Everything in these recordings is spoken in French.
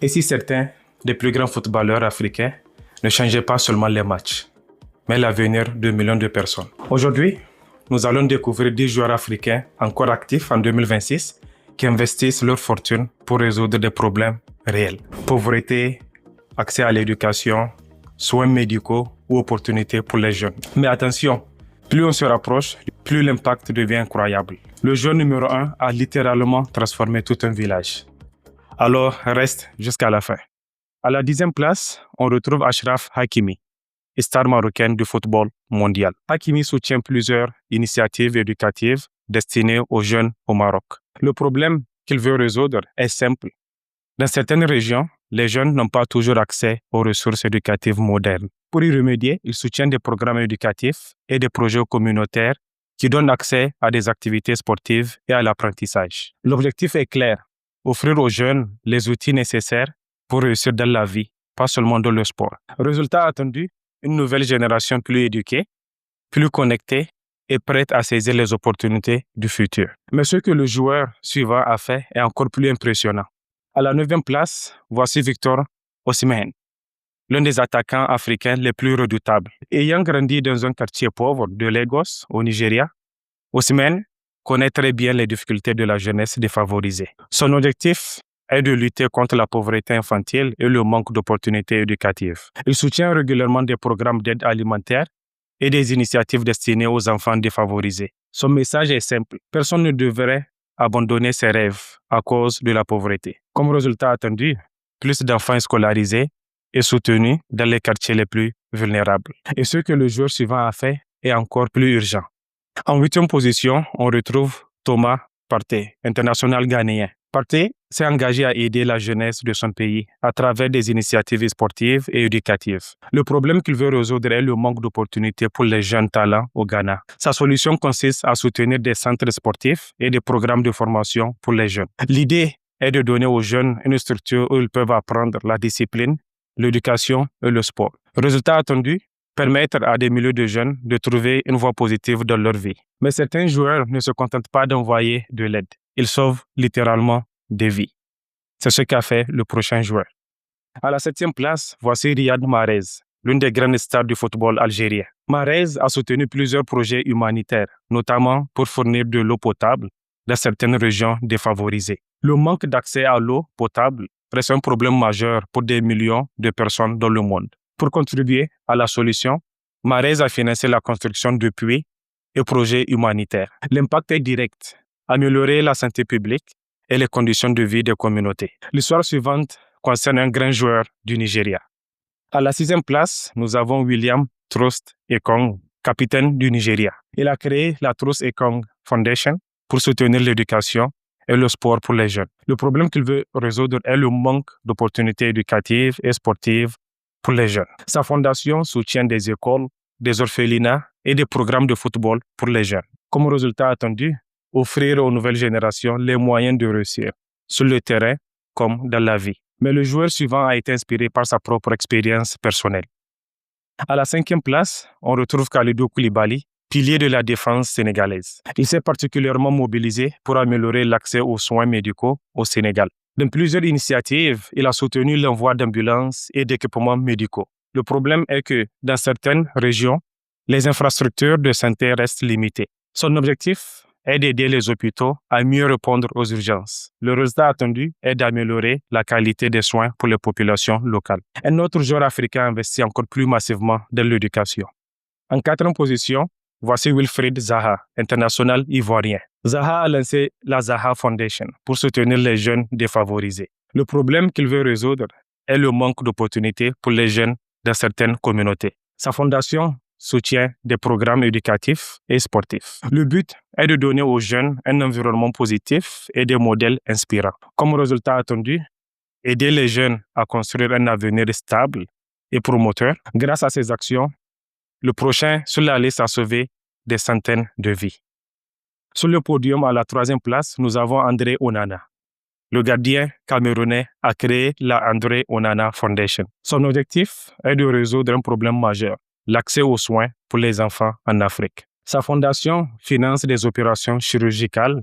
Et si certains des plus grands footballeurs africains ne changeaient pas seulement les matchs, mais l'avenir de millions de personnes? Aujourd'hui, nous allons découvrir 10 joueurs africains encore actifs en 2026 qui investissent leur fortune pour résoudre des problèmes réels. Pauvreté, accès à l'éducation, soins médicaux ou opportunités pour les jeunes. Mais attention, plus on se rapproche, plus l'impact devient incroyable. Le joueur numéro 1 a littéralement transformé tout un village. Alors, reste jusqu'à la fin. À la 10e place, on retrouve Achraf Hakimi, star marocaine du football mondial. Hakimi soutient plusieurs initiatives éducatives destinées aux jeunes au Maroc. Le problème qu'il veut résoudre est simple. Dans certaines régions, les jeunes n'ont pas toujours accès aux ressources éducatives modernes. Pour y remédier, il soutient des programmes éducatifs et des projets communautaires qui donnent accès à des activités sportives et à l'apprentissage. L'objectif est clair, offrir aux jeunes les outils nécessaires pour réussir dans la vie, pas seulement dans le sport. Résultat attendu, une nouvelle génération plus éduquée, plus connectée et prête à saisir les opportunités du futur. Mais ce que le joueur suivant a fait est encore plus impressionnant. À la 9e place, voici Victor Osimhen, l'un des attaquants africains les plus redoutables. Ayant grandi dans un quartier pauvre de Lagos, au Nigeria, Osimhen connaît très bien les difficultés de la jeunesse défavorisée. Son objectif est de lutter contre la pauvreté infantile et le manque d'opportunités éducatives. Il soutient régulièrement des programmes d'aide alimentaire et des initiatives destinées aux enfants défavorisés. Son message est simple. Personne ne devrait abandonner ses rêves à cause de la pauvreté. Comme résultat attendu, plus d'enfants scolarisés et soutenus dans les quartiers les plus vulnérables. Et ce que le joueur suivant a fait est encore plus urgent. En 8e position, on retrouve Thomas Partey, international ghanéen. Partey s'est engagé à aider la jeunesse de son pays à travers des initiatives sportives et éducatives. Le problème qu'il veut résoudre est le manque d'opportunités pour les jeunes talents au Ghana. Sa solution consiste à soutenir des centres sportifs et des programmes de formation pour les jeunes. L'idée est de donner aux jeunes une structure où ils peuvent apprendre la discipline, l'éducation et le sport. Résultat attendu, permettre à des milliers de jeunes de trouver une voie positive dans leur vie. Mais certains joueurs ne se contentent pas d'envoyer de l'aide. Ils sauvent littéralement des vies. C'est ce qu'a fait le prochain joueur. À la 7e place, voici Riyad Mahrez, l'une des grandes stars du football algérien. Mahrez a soutenu plusieurs projets humanitaires, notamment pour fournir de l'eau potable dans certaines régions défavorisées. Le manque d'accès à l'eau potable reste un problème majeur pour des millions de personnes dans le monde. Pour contribuer à la solution, Mahrez a financé la construction de puits et projets humanitaires. L'impact est direct. Améliorer la santé publique et les conditions de vie des communautés. L'histoire suivante concerne un grand joueur du Nigeria. À la 6e place, nous avons William Troost Ekong, capitaine du Nigeria. Il a créé la Troost Ekong Foundation pour soutenir l'éducation et le sport pour les jeunes. Le problème qu'il veut résoudre est le manque d'opportunités éducatives et sportives pour les jeunes. Sa fondation soutient des écoles, des orphelinats et des programmes de football pour les jeunes. Comme résultat attendu, offrir aux nouvelles générations les moyens de réussir, sur le terrain comme dans la vie. Mais le joueur suivant a été inspiré par sa propre expérience personnelle. À la 5e place, on retrouve Kalidou Koulibaly, pilier de la défense sénégalaise. Il s'est particulièrement mobilisé pour améliorer l'accès aux soins médicaux au Sénégal. Dans plusieurs initiatives, il a soutenu l'envoi d'ambulances et d'équipements médicaux. Le problème est que, dans certaines régions, les infrastructures de santé restent limitées. Son objectif est d'aider les hôpitaux à mieux répondre aux urgences. Le résultat attendu est d'améliorer la qualité des soins pour les populations locales. Un autre joueur africain investit encore plus massivement dans l'éducation. En 4e position, voici Wilfried Zaha, international ivoirien. Zaha a lancé la Zaha Foundation pour soutenir les jeunes défavorisés. Le problème qu'il veut résoudre est le manque d'opportunités pour les jeunes dans certaines communautés. Sa fondation soutient des programmes éducatifs et sportifs. Le but est de donner aux jeunes un environnement positif et des modèles inspirants. Comme résultat attendu, aider les jeunes à construire un avenir stable et promoteur. Grâce à ces actions, le prochain sur la liste a sauvé des centaines de vies. Sur le podium, à la 3e place, nous avons André Onana. Le gardien camerounais a créé la André Onana Foundation. Son objectif est de résoudre un problème majeur, l'accès aux soins pour les enfants en Afrique. Sa fondation finance des opérations chirurgicales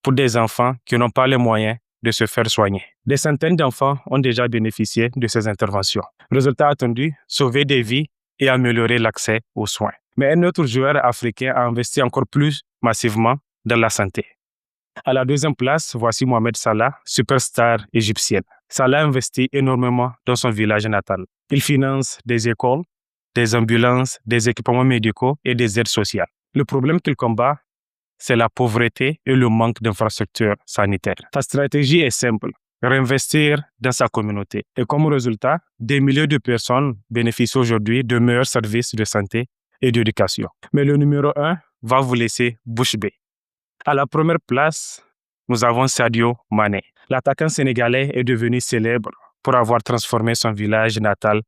pour des enfants qui n'ont pas les moyens de se faire soigner. Des centaines d'enfants ont déjà bénéficié de ces interventions. Résultat attendu, sauver des vies et améliorer l'accès aux soins. Mais un autre joueur africain a investi encore plus massivement dans la santé. À la deuxième place, voici Mohamed Salah, superstar égyptienne. Salah investit énormément dans son village natal. Il finance des écoles, des ambulances, des équipements médicaux et des aides sociales. Le problème qu'il combat, c'est la pauvreté et le manque d'infrastructures sanitaires. Sa stratégie est simple, réinvestir dans sa communauté. Et comme résultat, des milliers de personnes bénéficient aujourd'hui de meilleurs services de santé et d'éducation. Mais le numéro 1 va vous laisser bouche bée. À la première place, nous avons Sadio Mané. L'attaquant sénégalais est devenu célèbre pour avoir transformé son village natal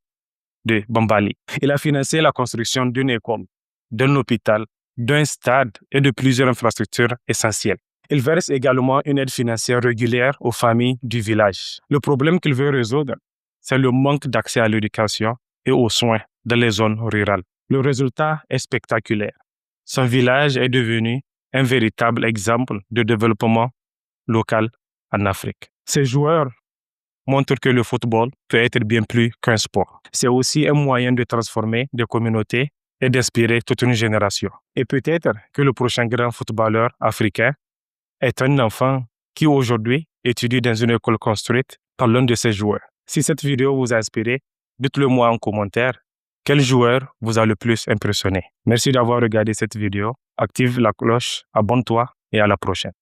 de Bambali. Il a financé la construction d'une école, d'un hôpital, d'un stade et de plusieurs infrastructures essentielles. Il verse également une aide financière régulière aux familles du village. Le problème qu'il veut résoudre, c'est le manque d'accès à l'éducation et aux soins dans les zones rurales. Le résultat est spectaculaire. Son village est devenu un véritable exemple de développement local en Afrique. Ces joueurs montrent que le football peut être bien plus qu'un sport. C'est aussi un moyen de transformer des communautés et d'inspirer toute une génération. Et peut-être que le prochain grand footballeur africain est un enfant qui aujourd'hui étudie dans une école construite par l'un de ses joueurs. Si cette vidéo vous a inspiré, dites-le moi en commentaire. Quel joueur vous a le plus impressionné? Merci d'avoir regardé cette vidéo. Active la cloche, abonne-toi et à la prochaine.